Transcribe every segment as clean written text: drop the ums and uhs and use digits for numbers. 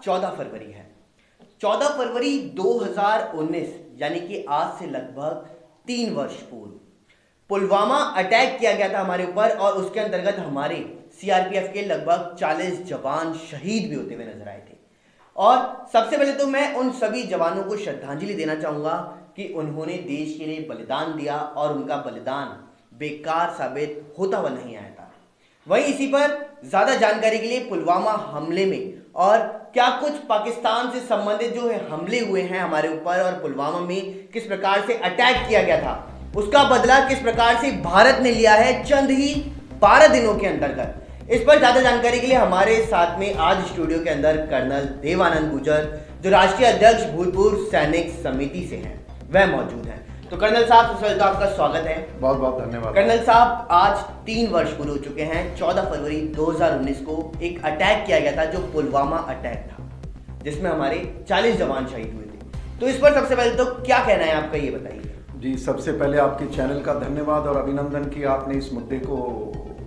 14 फरवरी है। 14 फरवरी 2019 यानी कि आज से लगभग 3 वर्ष पूर्व पुलवामा अटैक किया गया था हमारे ऊपर, और उसके अंतर्गत हमारे सीआरपीएफ के लगभग 40 जवान शहीद भी होते हुए नजर आए थे। और सबसे पहले तो मैं उन सभी जवानों को श्रद्धांजलि देना चाहूंगा कि उन्होंने देश के लिए बलिदान दिया और उनका बलिदान बेकार साबित होता हुआ नहीं आया था। वहीं इसी पर ज्यादा जानकारी के लिए पुलवामा हमले में और क्या कुछ पाकिस्तान से संबंधित जो है हमले हुए हैं हमारे ऊपर, और पुलवामा में किस प्रकार से अटैक किया गया था, उसका बदला किस प्रकार से भारत ने लिया है चंद ही 12 दिनों के अंतर्गत, इस पर ज्यादा जानकारी के लिए हमारे साथ में आज स्टूडियो के अंदर कर्नल देवानंद गुर्जर, जो राष्ट्रीय अध्यक्ष भूतपूर्व सैनिक समिति से हैं, वह मौजूद हैं। तो कर्नल साहब, सबसे पहले तो आपका स्वागत है। बहुत बहुत धन्यवाद। कर्नल साहब, आज 3 वर्ष पूरे हो चुके हैं। 14 फरवरी 2019 को एक अटैक किया गया था जो पुलवामा अटैक था, जिसमें हमारे 40 जवान शहीद हुए थे। तो इस पर सबसे पहले तो क्या कहना है आपका, ये बताइए। जी, सबसे पहले आपके चैनल का धन्यवाद और अभिनंदन कि आपने इस मुद्दे को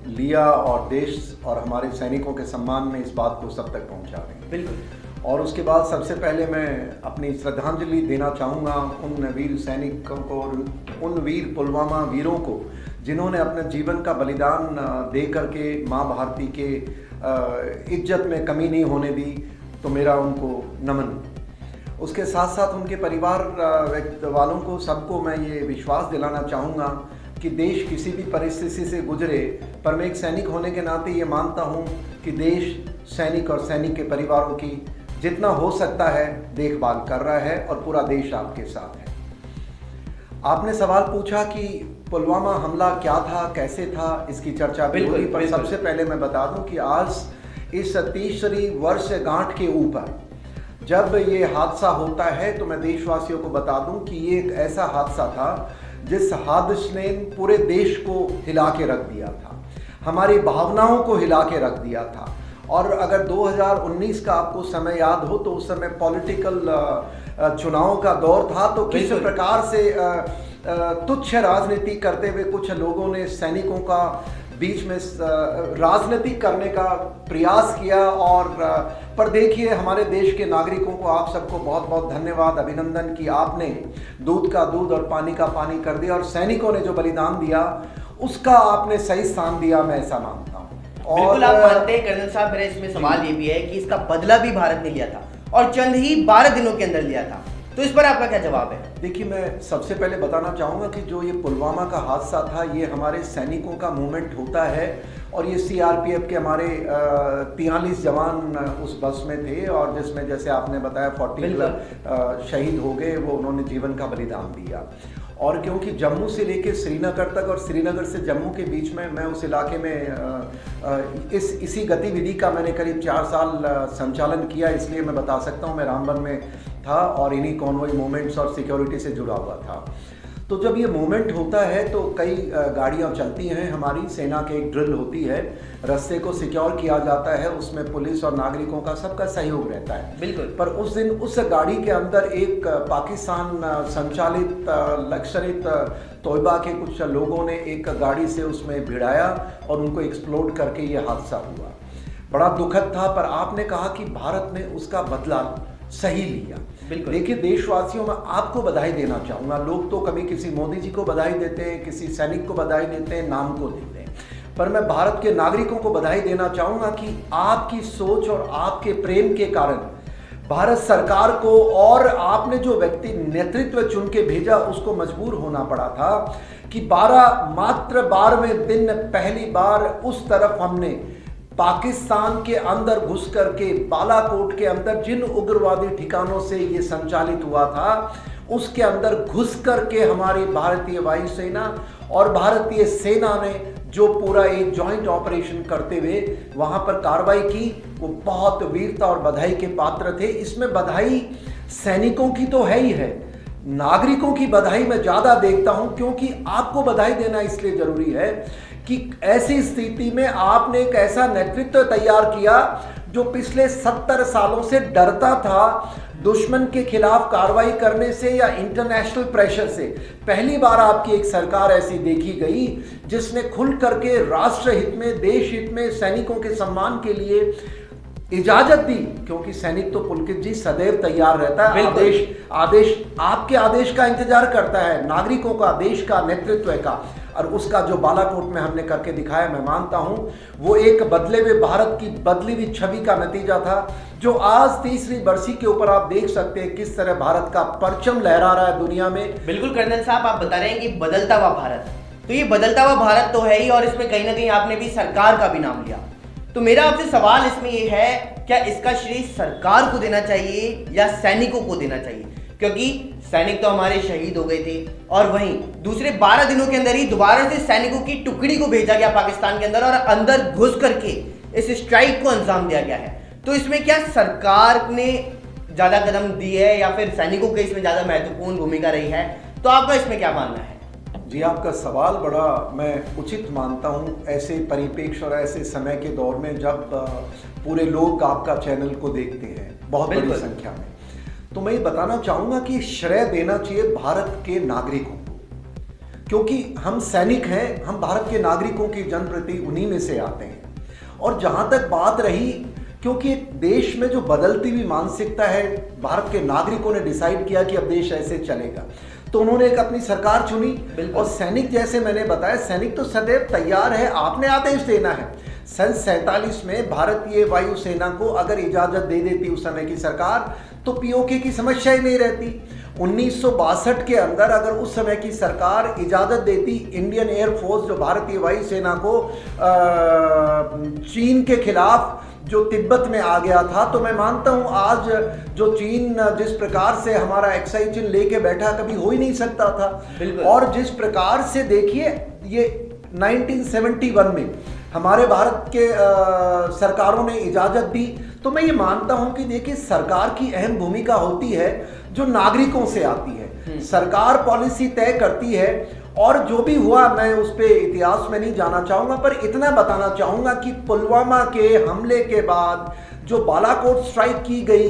लिया और देश और हमारे सैनिकों के सम्मान में इस बात को सब तक पहुंचा रहे हैं। बिल्कुल। और उसके बाद सबसे पहले मैं अपनी श्रद्धांजलि देना चाहूँगा उन वीर सैनिकों को, उन वीर पुलवामा वीरों को जिन्होंने अपने जीवन का बलिदान दे करके माँ भारती के इज्जत में कमी नहीं होने दी। तो मेरा उनको नमन। उसके साथ साथ उनके परिवार वालों को, सबको मैं ये विश्वास दिलाना चाहूँगा कि देश किसी भी परिस्थिति से गुजरे, पर मैं एक सैनिक होने के नाते ये मानता हूँ कि देश सैनिक और सैनिक के परिवारों की जितना हो सकता है देखभाल कर रहा है और पूरा देश आपके साथ है। आपने सवाल पूछा कि पुलवामा हमला क्या था, कैसे था, इसकी चर्चा भी हुई, पर सबसे पहले मैं बता दूं कि आज इस 30वीं वर्षगांठ के ऊपर जब ये हादसा होता है तो मैं देशवासियों को बता दूं कि ये एक ऐसा हादसा था जिस हादसे ने पूरे देश को हिला के रख दिया था, हमारी भावनाओं को हिला के रख दिया था। और अगर 2019 का आपको समय याद हो तो उस समय पॉलिटिकल चुनाव का दौर था, तो किस प्रकार से तुच्छ राजनीति करते हुए कुछ लोगों ने सैनिकों का बीच में राजनीति करने का प्रयास किया। और पर देखिए, हमारे देश के नागरिकों को, आप सबको बहुत बहुत धन्यवाद, अभिनंदन कि आपने दूध का दूध और पानी का पानी कर दिया, और सैनिकों ने जो बलिदान दिया उसका आपने सही स्थान दिया, मैं ऐसा मानता हूँ। बिल्कुल आप मानते हैं कर्नल साहब। मेरा इसमें सवाल ये भी है कि इसका बदला भी भारत ने लिया था और चंद ही 12 दिनों के अंदर लिया था, तो इस पर आपका क्या जवाब है? देखिए, मैं सबसे पहले बताना चाहूँगा कि जो ये पुलवामा का हादसा था, ये हमारे सैनिकों का मूवमेंट होता है, और ये सीआरपीएफ के हमारे 43 जवान उस बस में थे, और जिसमें जैसे आपने बताया 40 शहीद हो गए, वो उन्होंने जीवन का बलिदान दिया। और क्योंकि जम्मू से लेके श्रीनगर तक और श्रीनगर से जम्मू के बीच में मैं उस इलाके में इसी गतिविधि का मैंने करीब 4 साल संचालन किया, इसलिए मैं बता सकता हूँ। मैं रामबन में था और इन्हीं कॉन्वॉय मूवमेंट्स और सिक्योरिटी से जुड़ा हुआ था। तो जब ये मूवमेंट होता है तो कई गाड़ियाँ चलती हैं, हमारी सेना की एक ड्रिल होती है, रास्ते को सिक्योर किया जाता है, उसमें पुलिस और नागरिकों का सबका सहयोग रहता है। बिल्कुल। पर उस दिन उस गाड़ी के अंदर एक पाकिस्तान संचालित लश्कर तोयबा के कुछ लोगों ने एक गाड़ी से उसमें भिड़ाया और उनको एक्सप्लोड करके ये हादसा हुआ। बड़ा दुखद था, पर आपने कहा कि भारत ने उसका बदला सही लिया। देखिए, देशवासियों में आपको बधाई देना चाहूँगा। लोग तो कभी किसी मोदी जी को बधाई देते हैं, किसी सैनिक को बधाई देते हैं, नाम को देते हैं, पर मैं भारत के नागरिकों को बधाई देना चाहूँगा कि आपकी सोच और आपके प्रेम के कारण भारत सरकार को, और आपने जो व्यक्ति नेतृत्व चुन के भेजा, उसको मजबूर होना पड़ा था कि मात्र 12वें दिन पहली बार उस तरफ हमने पाकिस्तान के अंदर घुस करके बालाकोट के अंदर जिन उग्रवादी ठिकानों से ये संचालित हुआ था, उसके अंदर घुस करके हमारी भारतीय वायुसेना और भारतीय सेना ने जो पूरा एक जॉइंट ऑपरेशन करते हुए वहां पर कार्रवाई की, वो बहुत वीरता और बधाई के पात्र थे। इसमें बधाई सैनिकों की तो है ही है, नागरिकों की बधाई मैं ज्यादा देखता हूं, क्योंकि आपको बधाई देना इसलिए जरूरी है कि ऐसी स्थिति में आपने एक ऐसा नेतृत्व तैयार किया जो पिछले 70 सालों से डरता था दुश्मन के खिलाफ कार्रवाई करने से या इंटरनेशनल प्रेशर से। पहली बार आपकी एक सरकार ऐसी देखी गई जिसने खुल करके राष्ट्र हित में, देश हित में, सैनिकों के सम्मान के लिए इजाजत दी, क्योंकि सैनिक तो पुलकित जी सदैव तैयार रहता है, बिल्कुल। आदेश आदेश आपके आदेश का इंतजार करता है, नागरिकों का, देश का, नेतृत्व का। और उसका जो बालाकोट में हमने करके दिखाया, मैं मानता हूं वो एक बदले हुए भारत की बदली हुई छवि का नतीजा था, जो आज तीसरी बरसी के ऊपर आप देख सकते हैं किस तरह भारत का परचम लहरा रहा है दुनिया में। बिल्कुल कर्नल साहब, आप बता रहे हैं कि बदलता हुआ भारत, तो ये बदलता हुआ भारत तो है ही, और इसमें कहीं ना कहीं आपने भी सरकार का भी नाम लिया। तो मेरा आपसे सवाल इसमें ये है, क्या इसका श्रेय सरकार को देना चाहिए या सैनिकों को देना चाहिए? क्योंकि सैनिक तो हमारे शहीद हो गए थे, और वहीं दूसरे 12 दिनों के अंदर ही दोबारा से सैनिकों की टुकड़ी को भेजा गया पाकिस्तान के अंदर, और अंदर घुस करके इस स्ट्राइक को अंजाम दिया गया है। तो इसमें क्या सरकार ने ज्यादा कदम दी है या फिर सैनिकों की इसमें ज्यादा महत्वपूर्ण भूमिका रही है? तो आपका इसमें क्या मानना है? जी, आपका सवाल बड़ा मैं उचित मानता हूं ऐसे परिप्रेक्ष्य और ऐसे समय के दौर में, जब पूरे लोग आपका चैनल को देखते हैं बहुत बड़ी संख्या में। तो मैं ये बताना चाहूँगा कि श्रेय देना चाहिए भारत के नागरिकों को, क्योंकि हम सैनिक हैं, हम भारत के नागरिकों की जनप्रति उन्हीं में से आते हैं। और जहाँ तक बात रही, क्योंकि देश में जो बदलती हुई मानसिकता है, भारत के नागरिकों ने डिसाइड किया कि अब देश ऐसे चलेगा, तो उन्होंने एक अपनी सरकार चुनी। और सैनिक, जैसे मैंने बताया, सैनिक तो सदैव तैयार है, आपने आदेश देना है। सन 47 में भारतीय वायुसेना को अगर इजाजत दे देती उस समय की सरकार, तो पीओके की समस्या ही नहीं रहती। 1962 के अंदर अगर उस समय की सरकार इजाजत देती इंडियन एयरफोर्स, जो भारतीय वायुसेना को चीन के खिलाफ जो तिब्बत में आ गया था, तो मैं मानता हूं आज जो चीन जिस प्रकार से हमारा एक्साई चिन्ह लेके बैठा, कभी हो ही नहीं सकता था। और जिस प्रकार से देखिए, ये 1971 में हमारे भारत के सरकारों ने इजाजत दी, तो मैं ये मानता हूं कि देखिए सरकार की अहम भूमिका होती है जो नागरिकों से आती है। सरकार पॉलिसी तय करती है, और जो भी हुआ मैं उस पर इतिहास में नहीं जाना चाहूँगा, पर इतना बताना चाहूँगा कि पुलवामा के हमले के बाद जो बालाकोट स्ट्राइक की गई,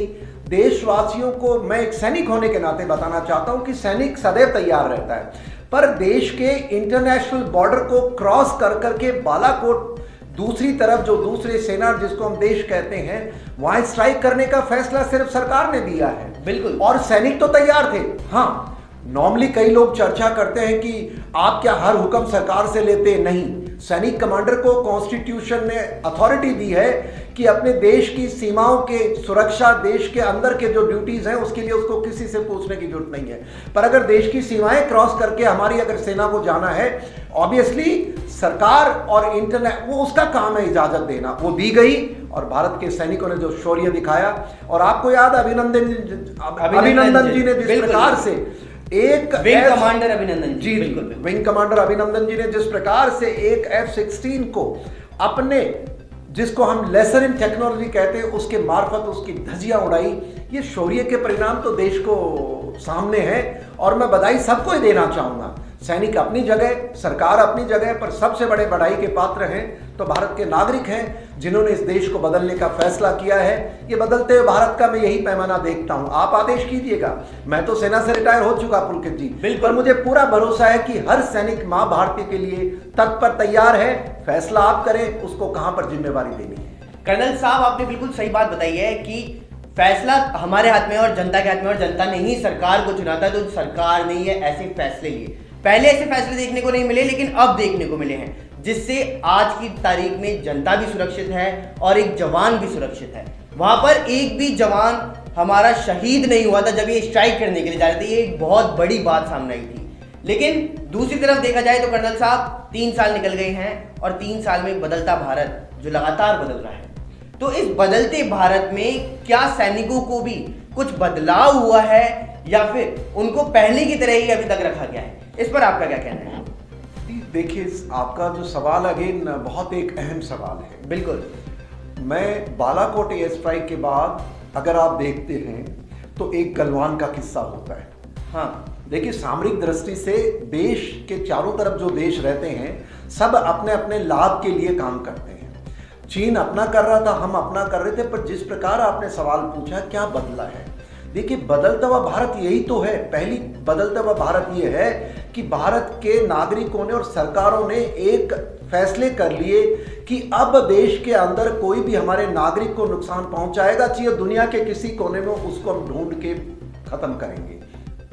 देशवासियों को मैं एक सैनिक होने के नाते बताना चाहता हूँ कि सैनिक सदैव तैयार रहता है, पर देश के इंटरनेशनल बॉर्डर को क्रॉस कर करके बालाकोट दूसरी तरफ, जो दूसरे सेना जिसको हम देश कहते हैं, वहाँ स्ट्राइक करने का फैसला सिर्फ सरकार ने दिया है। बिल्कुल। और सैनिक तो तैयार थे। हाँ, नॉर्मली कई लोग चर्चा करते हैं कि आप क्या हर हुक्म सरकार से लेते? नहीं, सैनिक कमांडर को कॉन्स्टिट्यूशन ने अथॉरिटी दी है कि अपने देश की सीमाओं के सुरक्षा, देश के अंदर के जो ड्यूटीज हैं उसके लिए उसको किसी से पूछने की जरूरत नहीं है। पर अगर देश की सीमाएं क्रॉस करके हमारी अगर सेना को जाना है, ऑब्वियसली सरकार और इंटरनेट, वो उसका काम है इजाजत देना, वो दी गई। और भारत के सैनिकों ने जो शौर्य दिखाया, और आपको याद अभिनंदन जी ने जिस प्रकार से एक विंग कमांडर अभिनंदन जी, बिल्कुल, विंग कमांडर अभिनंदन जी ने जिस प्रकार से एक F-16 को अपने, जिसको हम लेसर इन टेक्नोलॉजी कहते हैं, उसके मार्फत उसकी धज्जियां उड़ाई, ये शौर्य के परिणाम तो देश को सामने है। और मैं बधाई सबको ही देना चाहूंगा, सैनिक अपनी जगह, सरकार अपनी जगह, पर सबसे बड़े बधाई के पात्र हैं तो भारत के नागरिक हैं, जिन्होंने इस देश को बदलने का फैसला किया है। ये बदलते हुए भारत का मैं यही पैमाना देखता हूं। आप आदेश कीजिएगा, मैं तो सेना से रिटायर हो चुका पुलकित जी, पर मुझे पूरा भरोसा है कि हर सैनिक मां भारती के लिए तत्पर तैयार है। फैसला आप करें, उसको कहां पर जिम्मेवारी देनी है। कर्नल साहब, आपने बिल्कुल सही बात बताई है कि फैसला हमारे हाथ में और जनता के हाथ में, और जनता ने ही सरकार को चुना था, तो सरकार ने ये ऐसे फैसले लिए। पहले ऐसे फैसले देखने को नहीं मिले, लेकिन अब देखने को मिले हैं, जिससे आज की तारीख में जनता भी सुरक्षित है और एक जवान भी सुरक्षित है। वहां पर एक भी जवान हमारा शहीद नहीं हुआ था जब ये स्ट्राइक करने के लिए जा रहे थे। ये एक बहुत बड़ी बात सामने आई थी। लेकिन दूसरी तरफ देखा जाए तो कर्नल साहब, 3 साल निकल गए हैं, और 3 साल में बदलता भारत जो लगातार बदल रहा है, तो इस बदलते भारत में क्या सैनिकों को भी कुछ बदलाव हुआ है या फिर उनको पहले की तरह ही अभी तक रखा गया है? इस पर आपका क्या कहना है? देखिए, आपका जो सवाल अगेन बहुत एक अहम सवाल है। बिल्कुल। मैं बालाकोट एयर स्ट्राइक के बाद अगर आप देखते हैं तो एक गलवान का किस्सा होता है। हाँ, देखिए, सामरिक दृष्टि से देश के चारों तरफ जो देश रहते हैं, सब अपने अपने लाभ के लिए काम करते हैं। चीन अपना कर रहा था, हम अपना कर रहे थे, पर जिस प्रकार आपने सवाल पूछा क्या बदला है, देखिए बदलता हुआ भारत यही तो है। पहली बदलता हुआ भारत ये है कि भारत के नागरिकों ने और सरकारों ने एक फैसले कर लिए कि अब देश के अंदर कोई भी हमारे नागरिक को नुकसान पहुंचाएगा, चाहिए दुनिया के किसी कोने में, उसको हम ढूंढ के खत्म करेंगे।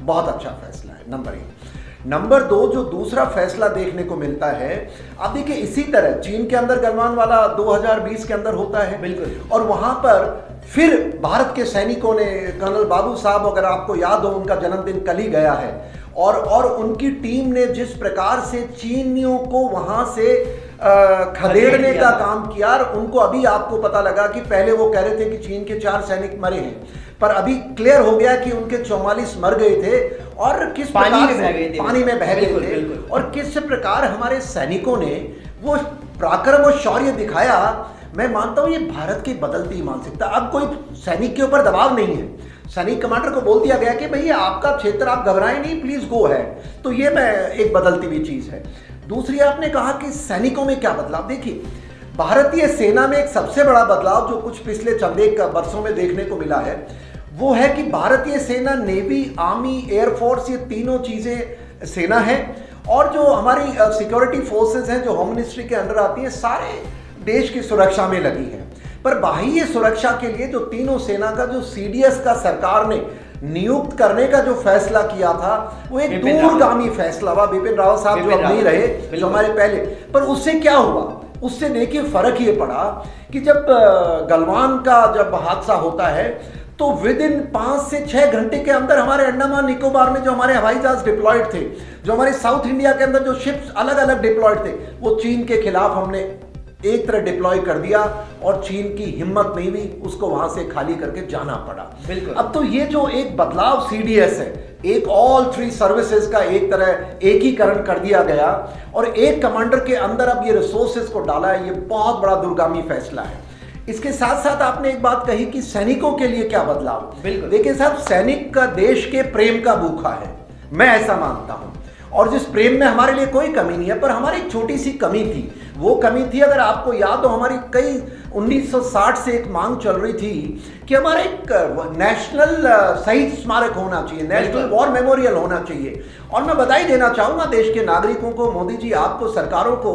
बहुत अच्छा फैसला है, नंबर 1। नंबर 2, जो दूसरा फैसला देखने को मिलता है, अब देखिए इसी तरह चीन के अंदर गलवान वाला 2020 के अंदर होता है, बिल्कुल, और वहां पर फिर भारत के सैनिकों ने, कर्नल बाबू साहब, अगर आपको याद हो, उनका जन्मदिन कल ही गया है, और उनकी टीम ने जिस प्रकार से चीनियों को वहां से खदेड़ने का काम किया, और उनको अभी आपको पता लगा कि पहले वो कह रहे थे कि चीन के 4 सैनिक मरे हैं, पर अभी क्लियर हो गया कि उनके 44 मर गए थे, और किस पानी प्रकार में बह गए थे, पानी में बह गए थे, और किस प्रकार हमारे सैनिकों ने वो पराक्रम और शौर्य दिखाया। मैं मानता हूं ये भारत की बदलती मानसिकता। अब कोई सैनिक के ऊपर दबाव नहीं है, सैनिक कमांडर को बोल दिया गया कि भैया आपका क्षेत्र, आप घबराएं नहीं, प्लीज गो है। तो ये मैं एक बदलती हुई चीज है। दूसरी, आपने कहा कि सैनिकों में क्या बदलाव। देखिए, भारतीय सेना में एक सबसे बड़ा बदलाव जो कुछ पिछले चंद एक वर्षों में देखने को मिला है, वो है कि भारतीय सेना, नेवी, आर्मी, एयरफोर्स, ये तीनों चीजें सेना है, और जो हमारी सिक्योरिटी फोर्सेस हैं जो होम मिनिस्ट्री के अंडर आती हैं, सारे देश की सुरक्षा में लगी हैं। पर बाह्य सुरक्षा के लिए जो तीनों सेना का जो सीडीएस का सरकार ने नियुक्त करने का जो फैसला किया था, वो एक दूरगामी फैसला हुआ। बिपिन रावत साहब जो अब नहीं रहे, जो हमारे पहले, पर उससे क्या हुआ, उससे देखिए फर्क ये पड़ा कि जब गलवान का जब हादसा होता है, तो विद इन 5 से 6 घंटे के अंदर हमारे अंडमान निकोबार में जो हमारे हवाई जहाज डिप्लॉयड थे, जो हमारे साउथ इंडिया के अंदर जो शिप्स अलग अलग डिप्लॉयड थे, वो चीन के खिलाफ हमने एक तरह डिप्लॉय कर दिया, और चीन की हिम्मत नहीं हुई, उसको वहां से खाली करके जाना पड़ा। बिल्कुल। अब तो ये जो एक बदलाव सीडीएस है, एक ऑल 3 सर्विसेज का एक तरह एकीकरण कर दिया गया, और एक कमांडर के अंदर अब ये रिसोर्सेज को डाला है, ये बहुत बड़ा दूरगामी फैसला है। इसके साथ साथ आपने एक बात कही कि सैनिकों के लिए क्या बदलाव। बिल्कुल। देखिए साहब, सैनिक का देश के प्रेम का भूखा है, मैं ऐसा मानता हूं, और जिस प्रेम में हमारे लिए कोई कमी नहीं है, पर हमारी एक छोटी सी कमी थी। वो कमी थी, अगर आपको याद हो, हमारी कई 1960 से एक मांग चल रही थी कि हमारा एक नेशनल शहीद स्मारक होना चाहिए, नेशनल वॉर मेमोरियल होना चाहिए। और मैं बधाई देना चाहूंगा देश के नागरिकों को, मोदी जी आपको, सरकारों को।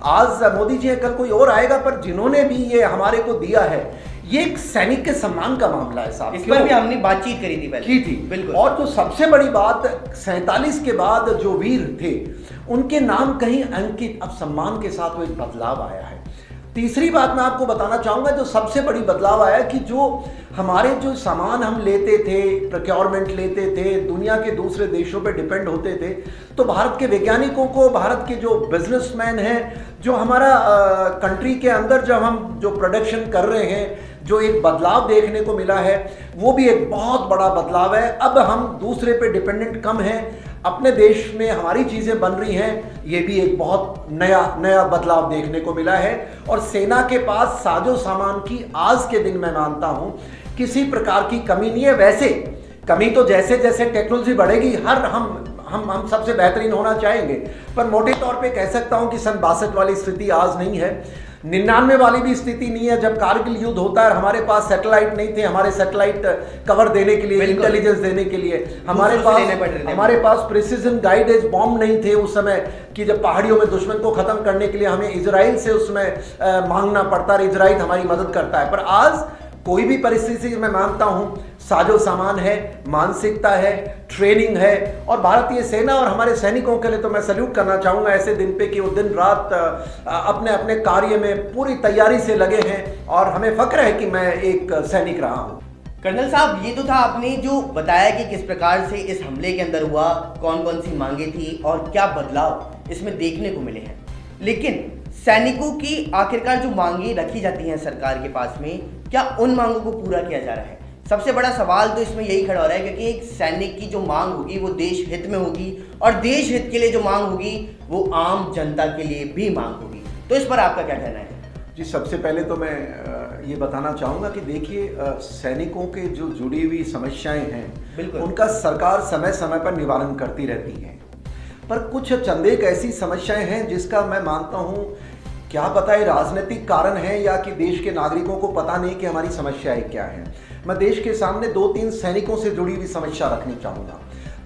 आज मोदी जी, कल कोई और आएगा, पर जिन्होंने भी ये हमारे को दिया है, ये एक सैनिक के सम्मान का मामला है साहब। इस पर भी हमने बातचीत करी थी पहले। की थी, बिल्कुल। और जो सबसे बड़ी बात, 47 के बाद जो वीर थे, उनके नाम कहीं अंकित, अब सम्मान के साथ वो एक बदलाव आया है। तीसरी बात मैं आपको बताना चाहूंगा, जो सबसे बड़ी बदलाव आया कि जो हमारे जो सामान हम लेते थे, प्रोक्योरमेंट लेते थे, दुनिया के दूसरे देशों पे डिपेंड होते थे, तो भारत के वैज्ञानिकों को, भारत के जो बिजनेसमैन हैं, जो हमारा कंट्री के अंदर जब हम जो प्रोडक्शन कर रहे हैं, जो एक बदलाव देखने को मिला है, वो भी एक बहुत बड़ा बदलाव है। अब हम दूसरे पे डिपेंडेंट कम हैं, अपने देश में हमारी चीज़ें बन रही हैं, ये भी एक बहुत नया बदलाव देखने को मिला है। और सेना के पास साजो सामान की आज के दिन मैं मानता हूँ किसी प्रकार की कमी नहीं है। वैसे कमी तो जैसे जैसे टेक्नोलॉजी बढ़ेगी, हर हम सबसे बेहतरीन होना चाहेंगे, पर मोटे तौर पे कह सकता हूँ कि सन 62 वाली स्थिति आज नहीं है, 99 वाली भी स्थिति नहीं है। जब कारगिल युद्ध होता है, हमारे पास सैटेलाइट नहीं थे, हमारे सैटेलाइट कवर देने के लिए, इंटेलिजेंस देने के लिए हमारे पास प्रिसीजन गाइडेड बॉम्ब नहीं थे उस समय, कि जब पहाड़ियों में दुश्मन को खत्म करने के लिए हमें इजराइल से उसमें मांगना पड़ता है, इजराइल हमारी मदद करता है। पर आज कोई भी परिस्थिति मैं मानता हूं, साजो सामान है, मानसिकता है, ट्रेनिंग है, और भारतीय सेना और हमारे सैनिकों के लिए तो मैं सैल्यूट करना चाहूँगा ऐसे दिन पे कि वो दिन रात अपने अपने कार्य में पूरी तैयारी से लगे हैं, और हमें फक्र है कि मैं एक सैनिक रहा हूँ। कर्नल साहब, ये तो था आपने जो बताया कि किस प्रकार से इस हमले के अंदर हुआ, कौन कौन सी मांगे थी और क्या बदलाव इसमें देखने को मिले हैं। लेकिन सैनिकों की आखिरकार जो मांगे रखी जाती हैं सरकार के पास में, क्या उन मांगों को पूरा किया जा रहा है? सबसे बड़ा सवाल तो इसमें यही खड़ा हो रहा है, क्योंकि एक सैनिक की जो मांग होगी वो देश हित में होगी, और देश हित के लिए जो मांग होगी वो आम जनता के लिए भी मांग होगी। तो इस पर आपका क्या कहना है? जी, सबसे पहले तो मैं ये बताना चाहूँगा कि देखिए, सैनिकों के जो जुड़ी हुई समस्याएं हैं, उनका सरकार समय समय पर निवारण करती रहती है, पर कुछ चंद एक ऐसी समस्याएं हैं जिसका मैं मानता हूँ, क्या पता है राजनीतिक कारण है या कि देश के नागरिकों को पता नहीं कि हमारी समस्याएं क्या हैं। मैं देश के सामने 2-3 सैनिकों से जुड़ी हुई समस्या रखनी चाहूँगा।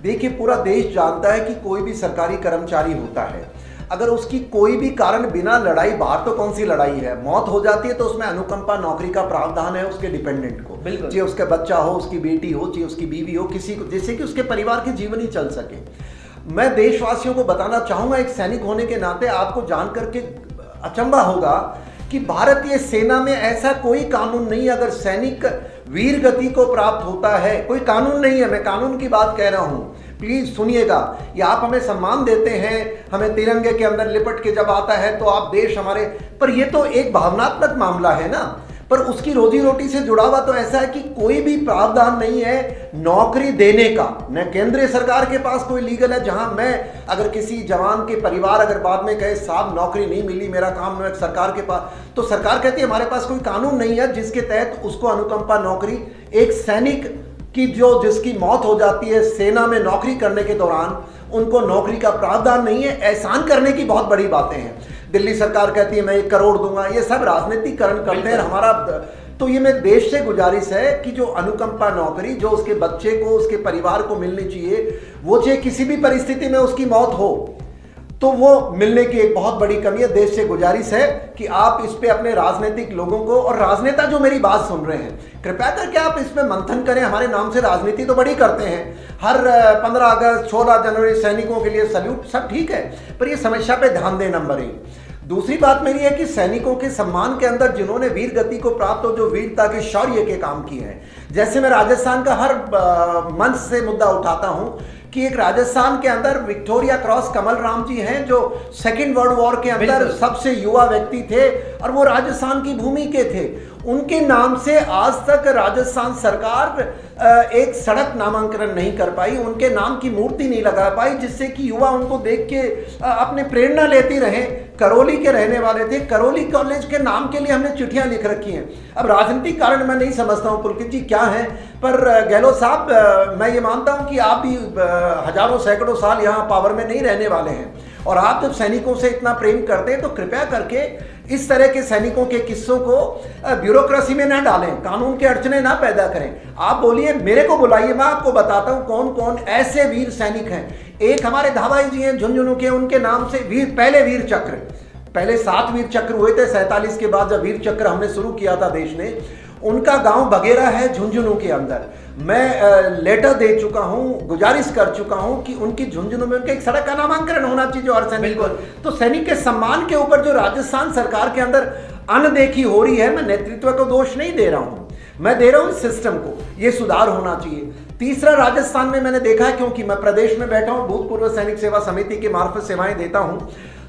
देखिए, पूरा देश जानता है कि कोई भी सरकारी कर्मचारी होता है, अगर उसकी कोई भी कारण बिना लड़ाई, बाहर तो कौन सी लड़ाई है, मौत हो जाती है तो उसमें अनुकंपा नौकरी का प्रावधान है उसके डिपेंडेंट को, बिल्कुल, चाहे उसका बच्चा हो, उसकी बेटी हो, चाहे उसकी बीवी हो, किसी को, जिससे कि उसके परिवार की जीवन ही चल सके। मैं देशवासियों को बताना चाहूंगा, एक सैनिक होने के नाते आपको जान करके अचंभा होगा कि भारतीय सेना में ऐसा कोई कानून नहीं, अगर सैनिक वीर गति को प्राप्त होता है, कोई कानून नहीं है, मैं कानून की बात कह रहा हूं, प्लीज सुनिएगा। ये आप हमें सम्मान देते हैं, हमें तिरंगे के अंदर लिपट के जब आता है तो आप देश हमारे, पर ये तो एक भावनात्मक मामला है ना, पर उसकी रोजी रोटी से जुड़ा हुआ तो ऐसा है कि कोई भी प्रावधान नहीं है नौकरी देने का, न केंद्रीय सरकार के पास कोई लीगल है जहां मैं अगर किसी जवान के परिवार अगर बाद में कहे साहब नौकरी नहीं मिली, मेरा काम है सरकार के पास, तो सरकार कहती है हमारे पास कोई कानून नहीं है जिसके तहत उसको अनुकंपा नौकरी, एक सैनिक की जिसकी मौत हो जाती है सेना में नौकरी करने के दौरान, उनको नौकरी का प्रावधान नहीं है। एहसान करने की बहुत बड़ी बातें हैं, दिल्ली सरकार कहती है मैं 1 करोड़ दूंगा, ये सब राजनीतिकरण करते हैं हमारा। तो ये मैं देश से गुजारिश है कि जो अनुकंपा नौकरी जो उसके बच्चे को, उसके परिवार को मिलनी चाहिए, वो चाहे किसी भी परिस्थिति में उसकी मौत हो तो वो मिलने की एक बहुत बड़ी कमी है। देश से गुजारिश है कि आप इस पे अपने राजनीतिक लोगों को, और राजनेता जो मेरी बात सुन रहे हैं, कृपया करके आप इस पे मंथन करें। हमारे नाम से राजनीति तो बड़ी करते हैं, हर 15 अगस्त 16 जनवरी सैनिकों के लिए सल्यूट, सब ठीक है, पर ये समस्या पे ध्यान दें, नंबर 1। दूसरी बात मेरी है कि सैनिकों के सम्मान के अंदर जिन्होंने वीर गति को प्राप्त हो, जो वीरता के शौर्य के काम किए हैं, जैसे मैं राजस्थान का हर मंच से मुद्दा उठाता हूं कि एक राजस्थान के अंदर विक्टोरिया क्रॉस कमल राम जी हैं जो सेकेंड वर्ल्ड वॉर के अंदर सबसे युवा व्यक्ति थे और वो राजस्थान की भूमि के थे। उनके नाम से आज तक राजस्थान सरकार एक सड़क नामांकन नहीं कर पाई, उनके नाम की मूर्ति नहीं लगा पाई, जिससे कि युवा उनको देख के अपने प्रेरणा लेती रहे। करौली के रहने वाले थे, करौली कॉलेज के नाम के लिए हमने चिट्ठियां लिख रखी हैं। अब राजनीतिक कारण मैं नहीं समझता हूं पुलकित जी क्या है, पर गहलोत साहब मैं ये मानता हूं कि आप भी हजारों सैकड़ों साल यहाँ पावर में नहीं रहने वाले हैं, और आप जब सैनिकों से इतना प्रेम करते हैं तो कृपया करके इस तरह के सैनिकों के किस्सों को ब्यूरोक्रेसी में ना डालें, कानून के अड़चने ना पैदा करें। आप बोलिए, मेरे को बुलाइए, मैं आपको बताता हूं कौन कौन ऐसे वीर सैनिक हैं। एक हमारे धाबाई जी हैं झुंझुनू के, उनके नाम से पहले वीर चक्र, पहले 7 वीर चक्र हुए थे 47 के बाद जब वीर चक्र हमने शुरू किया था देश ने। उनका गांव बगेरा है झुंझुनू के अंदर। मैं लेटर दे चुका हूं, गुजारिश कर चुका हूं कि उनकी झुंझुनू में उनके एक सड़क का नामांकन होना चाहिए जो हर सैनिक को। तो सैनिक के सम्मान के ऊपर जो राजस्थान सरकार के अंदर अनदेखी हो रही है, मैं नेतृत्व को दोष नहीं दे रहा हूं, मैं दे रहा हूं सिस्टम को, ये सुधार होना चाहिए। तीसरा, राजस्थान में मैंने देखा, क्योंकि मैं प्रदेश में बैठा हूं, भूतपूर्व सैनिक सेवा समिति के मार्फत सेवाएं देता हूं,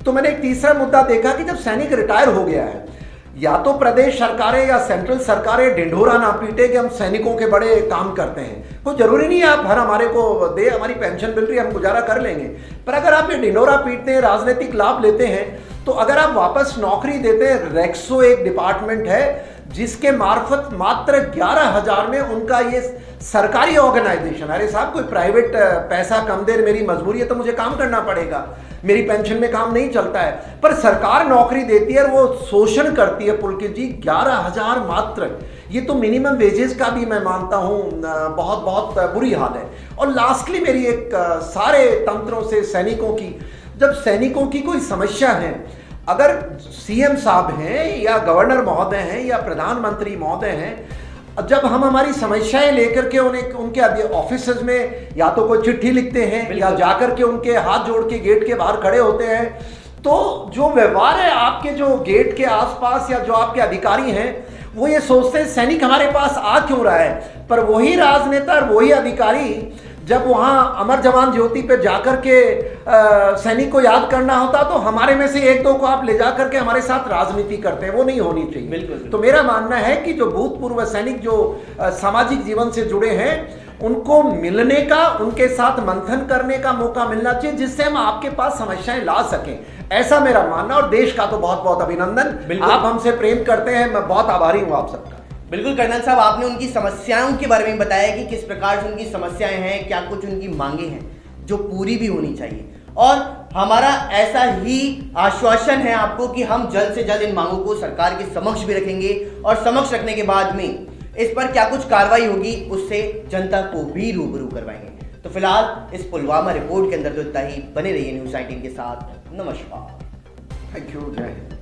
तो मैंने एक तीसरा मुद्दा देखा कि जब सैनिक रिटायर हो गया है, या तो प्रदेश सरकारें या सेंट्रल सरकारें ढिंढोरा ना पीटे कि हम सैनिकों के बड़े काम करते हैं। कोई जरूरी नहीं है आप हर हमारे को दे, हमारी पेंशन मिल रही है, हम गुजारा कर लेंगे, पर अगर आप ये ढिंढोरा पीटते हैं, राजनीतिक लाभ लेते हैं, तो अगर आप वापस नौकरी देते हैं, रेक्सो एक डिपार्टमेंट है जिसके मार्फत मात्र 11,000 में उनका ये सरकारी ऑर्गेनाइजेशन, अरे साहब कोई प्राइवेट पैसा कम दे, मेरी मजबूरी है तो मुझे काम करना पड़ेगा, मेरी पेंशन में काम नहीं चलता है, पर सरकार नौकरी देती है और वो शोषण करती है। पुलकित जी 11,000 मात्र, ये तो मिनिमम वेजेस का भी मैं मानता हूं बहुत बहुत बुरी हाल है। और लास्टली मेरी एक सारे तंत्रों से सैनिकों की, जब सैनिकों की कोई समस्या है, अगर सीएम साहब हैं या गवर्नर महोदय हैं या प्रधानमंत्री महोदय हैं, जब हम हमारी समस्याएं लेकर के उनके ऑफिस में या तो कोई चिट्ठी लिखते हैं या जाकर के उनके हाथ जोड़ के गेट के बाहर खड़े होते हैं, तो जो व्यवहार है आपके जो गेट के आसपास या जो आपके अधिकारी हैं, वो ये सोचते हैं सैनिक हमारे पास आ क्यों रहा है, पर वही राजनेता और वही अधिकारी जब वहां अमर जवान ज्योति पे जाकर के सैनिक को याद करना होता, तो हमारे में से 1-2 को आप ले जाकर के हमारे साथ राजनीति करते हैं, वो नहीं होनी चाहिए। बिल्कुल। तो मेरा मानना है कि जो भूतपूर्व सैनिक जो सामाजिक जीवन से जुड़े हैं, उनको मिलने का, उनके साथ मंथन करने का मौका मिलना चाहिए, जिससे हम आपके पास समस्याएं ला सकें, ऐसा मेरा मानना। और देश का तो बहुत बहुत अभिनंदन, आप हमसे प्रेम करते हैं, मैं बहुत आभारी हूँ आप सबका। बिल्कुल कर्नल साहब, आपने उनकी समस्याओं के बारे में बताया कि किस प्रकार से उनकी समस्याएं हैं, क्या कुछ उनकी मांगे हैं जो पूरी भी होनी चाहिए, और हमारा ऐसा ही आश्वासन है आपको कि हम जल्द से जल्द इन मांगों को सरकार के समक्ष भी रखेंगे, और समक्ष रखने के बाद में इस पर क्या कुछ कार्रवाई होगी उससे जनता को भी रूबरू करवाएंगे। तो फिलहाल इस पुलवामा रिपोर्ट के अंदर तो इतना ही। बने रहिए न्यूज़ 19 के साथ। नमस्कार। थैंक यू, जय हिंद।